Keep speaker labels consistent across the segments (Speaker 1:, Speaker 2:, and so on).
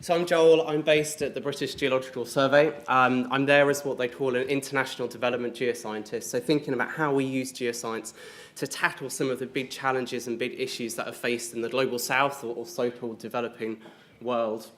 Speaker 1: So I'm Joel, I'm based at the British Geological Survey. I'm there as what they call an international development geoscientist, so thinking about how we use geoscience to tackle some of the big challenges and big issues that are faced in the global south or so-called developing world.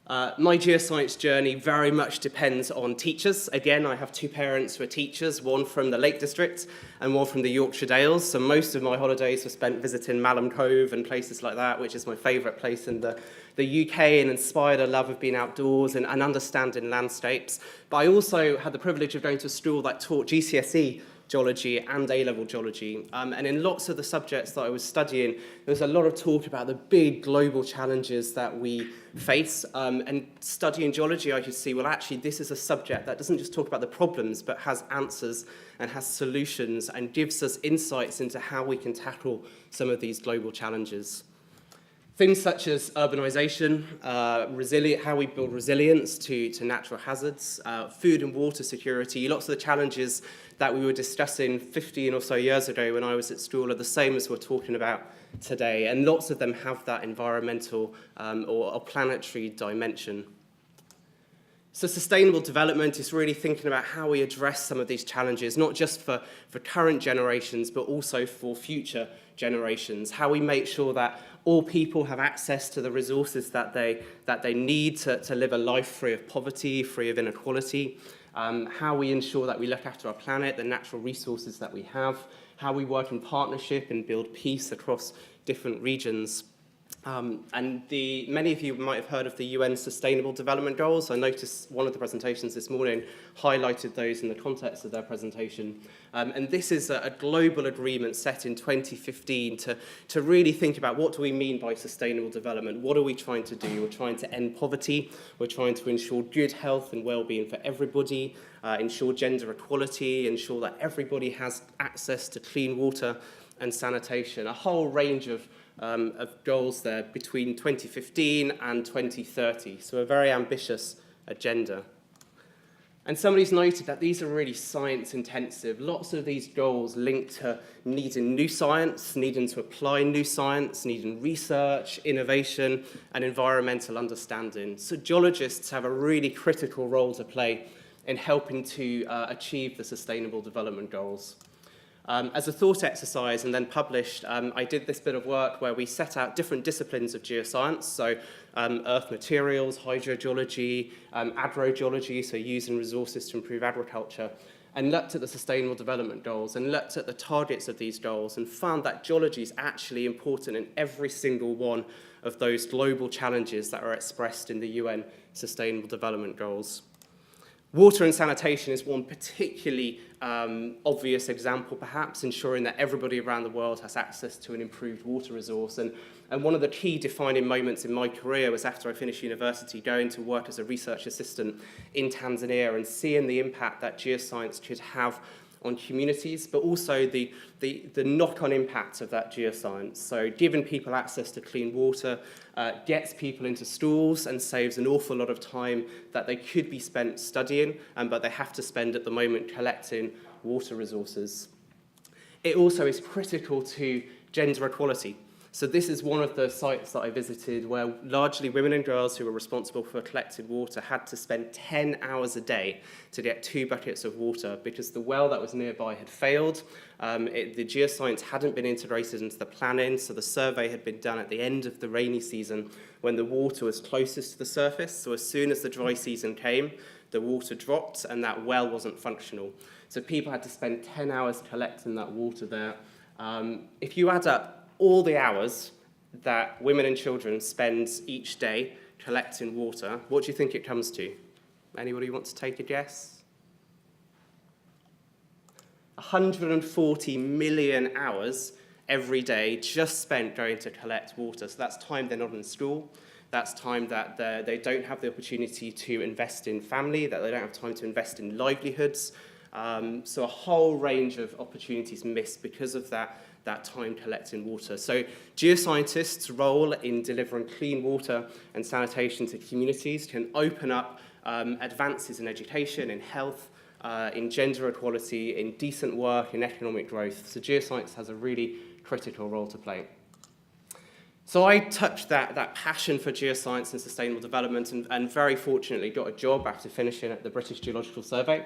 Speaker 1: My geoscience journey very much depends on teachers. Again, I have two parents who are teachers, one from the Lake District and one from the Yorkshire Dales. So most of my holidays were spent visiting Malham Cove and places like that, which is my favourite place in the UK and inspired a love of being outdoors and understanding landscapes. But I also had the privilege of going to a school that taught GCSE geology and A-level geology. And in lots of the subjects that I was studying, there was a lot of talk about the big global challenges that we face. And studying geology, I could see, well, actually, this is a subject that doesn't just talk about the problems, but has answers and has solutions and gives us insights into how we can tackle some of these global challenges. Things such as urbanisation, how we build resilience to natural hazards, food and water security, lots of the challenges that we were discussing 15 or so years ago when I was at school are the same as we're talking about today, and lots of them have that environmental or planetary dimension. So sustainable development is really thinking about how we address some of these challenges, not just for current generations, but also for future generations, how we make sure that all people have access to the resources that they need to live a life free of poverty, free of inequality, how we ensure that we look after our planet, the natural resources that we have, how we work in partnership and build peace across different regions. Many of you might have heard of the UN Sustainable Development Goals. I noticed one of the presentations this morning highlighted those in the context of their presentation. And this is a global agreement set in 2015 to really think about what do we mean by sustainable development? What are we trying to do? We're trying to end poverty. We're trying to ensure good health and well-being for everybody, ensure gender equality, ensure that everybody has access to clean water and sanitation, a whole range of goals there between 2015 and 2030. So a very ambitious agenda. And somebody's noted that these are really science intensive. Lots of these goals link to needing new science, needing to apply new science, needing research, innovation, and environmental understanding. So geologists have a really critical role to play in helping to achieve the Sustainable Development Goals. As a thought exercise and then published, I did this bit of work where we set out different disciplines of geoscience, so earth materials, hydrogeology, agrogeology, so using resources to improve agriculture, and looked at the Sustainable Development Goals and looked at the targets of these goals and found that geology is actually important in every single one of those global challenges that are expressed in the UN Sustainable Development Goals. Water and sanitation is one particularly obvious example, perhaps, ensuring that everybody around the world has access to an improved water resource. And one of the key defining moments in my career was after I finished university, going to work as a research assistant in Tanzania and seeing the impact that geoscience could have on communities, but also the knock-on impact of that geoscience. So giving people access to clean water gets people into schools and saves an awful lot of time that they could be spent studying, but they have to spend at the moment collecting water resources. It also is critical to gender equality. So this is one of the sites that I visited where largely women and girls who were responsible for collecting water had to spend 10 hours a day to get 2 buckets of water because the well that was nearby had failed. The geoscience hadn't been integrated into the planning, so the survey had been done at the end of the rainy season when the water was closest to the surface. So as soon as the dry season came, the water dropped and that well wasn't functional. So people had to spend 10 hours collecting that water there. If you add up all the hours that women and children spend each day collecting water, what do you think it comes to? Anybody want to take a guess? 140 million hours every day just spent going to collect water. So that's time they're not in school. That's time that they don't have the opportunity to invest in family, that they don't have time to invest in livelihoods. So a whole range of opportunities missed because of that time collecting water. So geoscientists' role in delivering clean water and sanitation to communities can open up advances in education, in health, in gender equality, in decent work, in economic growth. So geoscience has a really critical role to play. So I touched that passion for geoscience and sustainable development and very fortunately got a job after finishing at the British Geological Survey.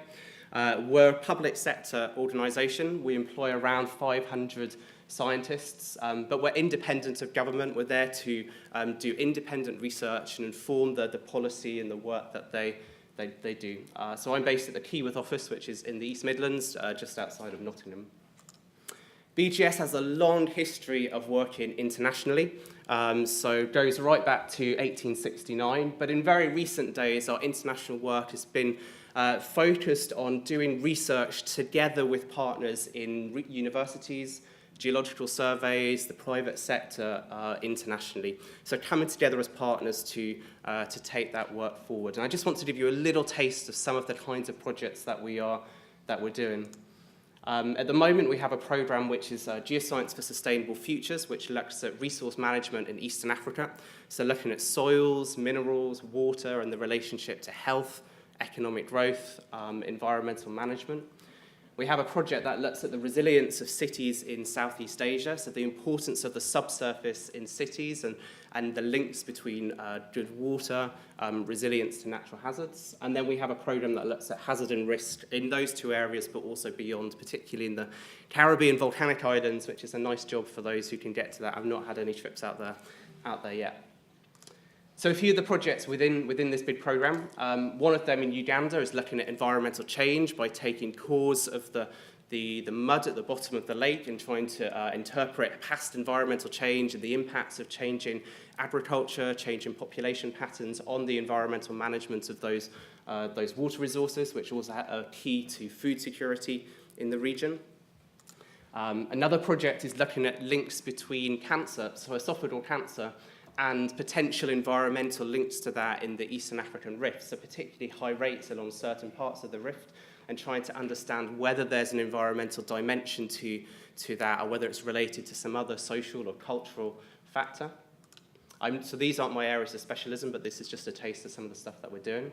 Speaker 1: We're a public sector organisation. We employ around 500 scientists, but we're independent of government. We're there to do independent research and inform the policy and the work that they do. So I'm based at the Keyworth office, which is in the East Midlands, just outside of Nottingham. BGS has a long history of working internationally, so goes right back to 1869, but in very recent days our international work has been focused on doing research together with partners in universities, geological surveys, the private sector internationally. So coming together as partners to take that work forward. And I just want to give you a little taste of some of the kinds of projects that we're doing. At the moment, we have a program which is Geoscience for Sustainable Futures, which looks at resource management in Eastern Africa. So looking at soils, minerals, water, and the relationship to health, economic growth, environmental management. We have a project that looks at the resilience of cities in Southeast Asia, so the importance of the subsurface in cities and the links between good water, resilience to natural hazards. And then we have a program that looks at hazard and risk in those two areas, but also beyond, particularly in the Caribbean volcanic islands, which is a nice job for those who can get to that. I've not had any trips out there yet. So a few of the projects within this big program, one of them in Uganda is looking at environmental change by taking cores of the mud at the bottom of the lake and trying to interpret past environmental change and the impacts of changing agriculture, changing population patterns on the environmental management of those water resources, which also are key to food security in the region. Another project is looking at links between cancer, so esophageal cancer, and potential environmental links to that in the Eastern African Rift, so particularly high rates along certain parts of the rift, and trying to understand whether there's an environmental dimension to that, or whether it's related to some other social or cultural factor. So these aren't my areas of specialism, but this is just a taste of some of the stuff that we're doing.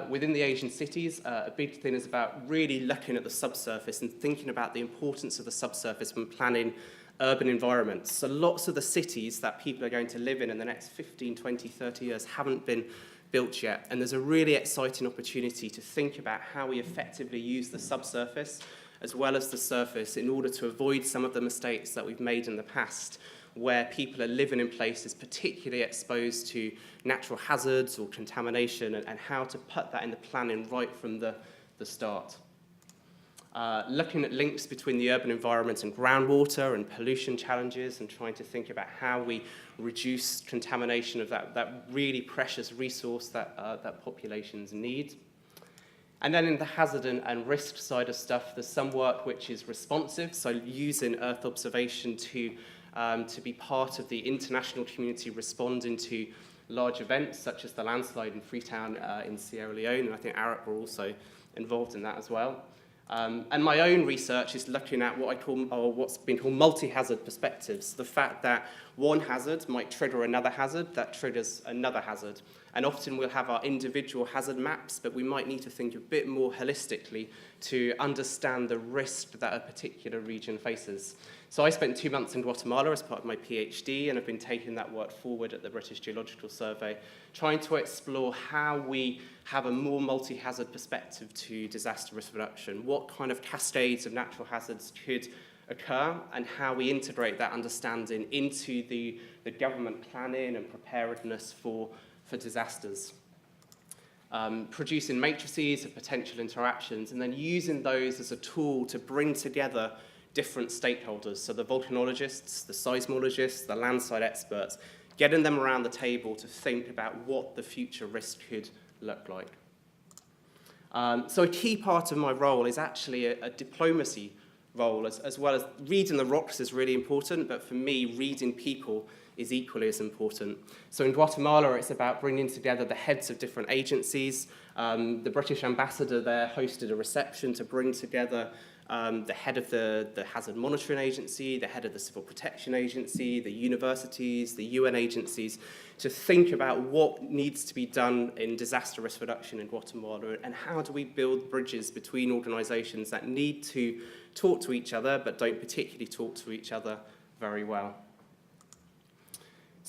Speaker 1: Within the Asian cities, a big thing is about really looking at the subsurface and thinking about the importance of the subsurface when planning urban environments. So lots of the cities that people are going to live in the next 15, 20, 30 years haven't been built yet. And there's a really exciting opportunity to think about how we effectively use the subsurface as well as the surface in order to avoid some of the mistakes that we've made in the past, where people are living in places particularly exposed to natural hazards or contamination, and how to put that in the planning right from the start. Looking at links between the urban environment and groundwater and pollution challenges, and trying to think about how we reduce contamination of that really precious resource that populations need. And then in the hazard and risk side of stuff, there's some work which is responsive, so using Earth observation to be part of the international community responding to large events, such as the landslide in Freetown in Sierra Leone, and I think Arup were also involved in that as well. And my own research is looking at what I call, or what's been called multi-hazard perspectives. The fact that one hazard might trigger another hazard that triggers another hazard. And often we'll have our individual hazard maps, but we might need to think a bit more holistically to understand the risk that a particular region faces. So I spent 2 months in Guatemala as part of my PhD, and I've been taking that work forward at the British Geological Survey, trying to explore how we have a more multi-hazard perspective to disaster risk reduction, what kind of cascades of natural hazards could occur, and how we integrate that understanding into the government planning and preparedness for disasters. Producing matrices of potential interactions, and then using those as a tool to bring together different stakeholders, so the volcanologists, the seismologists, the landside experts, getting them around the table to think about what the future risk could look like. So a key part of my role is actually a diplomacy role, as well as reading the rocks is really important, but for me, reading people is equally as important. So in Guatemala, it's about bringing together the heads of different agencies. The British ambassador there hosted a reception to bring together the head of the Hazard Monitoring Agency, the head of the Civil Protection Agency, the universities, the UN agencies, to think about what needs to be done in disaster risk reduction in Guatemala, and how do we build bridges between organisations that need to talk to each other but don't particularly talk to each other very well.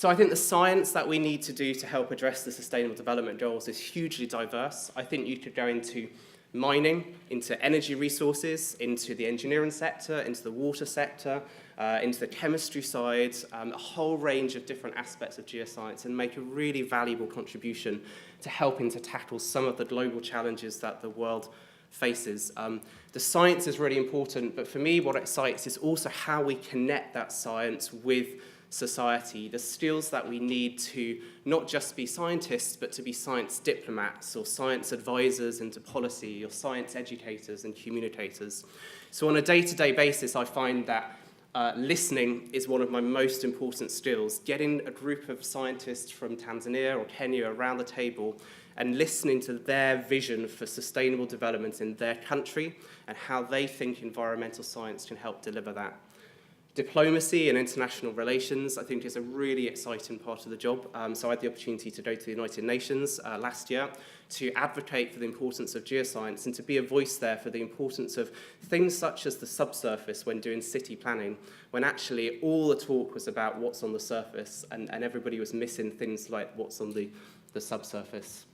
Speaker 1: So I think the science that we need to do to help address the sustainable development goals is hugely diverse. I think you could go into mining, into energy resources, into the engineering sector, into the water sector, into the chemistry side, a whole range of different aspects of geoscience, and make a really valuable contribution to helping to tackle some of the global challenges that the world faces. The science is really important, but for me what excites is also how we connect that science with society, the skills that we need to not just be scientists, but to be science diplomats or science advisors into policy or science educators and communicators. So on a day-to-day basis, I find that listening is one of my most important skills. Getting a group of scientists from Tanzania or Kenya around the table and listening to their vision for sustainable development in their country and how they think environmental science can help deliver that. Diplomacy and international relations, I think, is a really exciting part of the job. So I had the opportunity to go to the United Nations last year to advocate for the importance of geoscience and to be a voice there for the importance of things such as the subsurface when doing city planning, when actually all the talk was about what's on the surface and everybody was missing things like what's on the subsurface.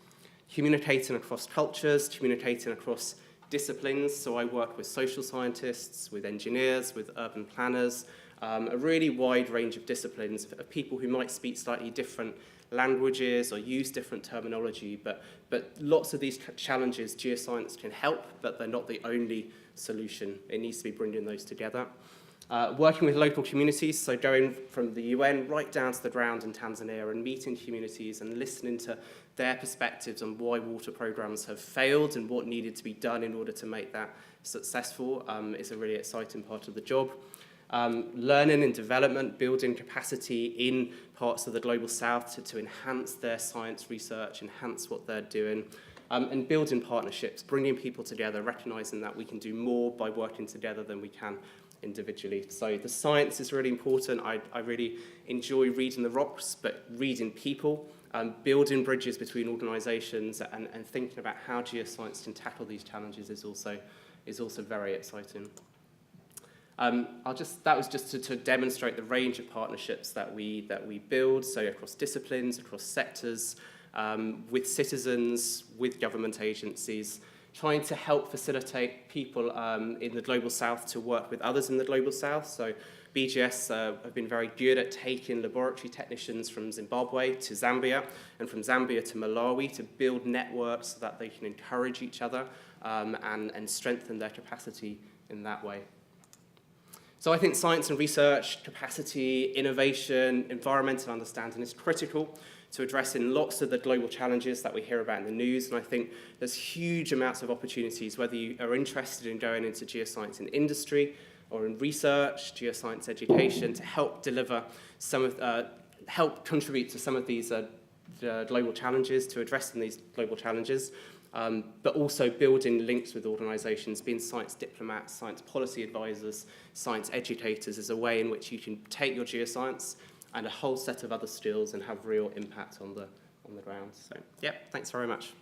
Speaker 1: Communicating across cultures, communicating across disciplines, so I work with social scientists, with engineers, with urban planners, a really wide range of disciplines of people who might speak slightly different languages or use different terminology, but lots of these challenges geoscience can help, but they're not the only solution. It needs to be bringing those together. Working with local communities, so going from the UN right down to the ground in Tanzania and meeting communities and listening to their perspectives on why water programs have failed and what needed to be done in order to make that successful is a really exciting part of the job. Learning and development, building capacity in parts of the global south to enhance their science research, enhance what they're doing, and building partnerships, bringing people together, recognizing that we can do more by working together than we can individually. So the science is really important. I really enjoy reading the rocks, but reading people, building bridges between organisations and thinking about how geoscience can tackle these challenges is also very exciting. That was just to demonstrate the range of partnerships that we build, so across disciplines, across sectors, with citizens, with government agencies, trying to help facilitate people in the Global South to work with others in the Global South. So BGS have been very good at taking laboratory technicians from Zimbabwe to Zambia and from Zambia to Malawi to build networks so that they can encourage each other and strengthen their capacity in that way. So I think science and research, capacity, innovation, environmental understanding is critical to addressing lots of the global challenges that we hear about in the news. And I think there's huge amounts of opportunities, whether you are interested in going into geoscience in industry or in research, geoscience education, to help deliver help contribute to some of these global challenges, to addressing these global challenges, but also building links with organisations, being science diplomats, science policy advisors, science educators is a way in which you can take your geoscience and a whole set of other skills and have real impact on the ground. So, yeah, thanks very much.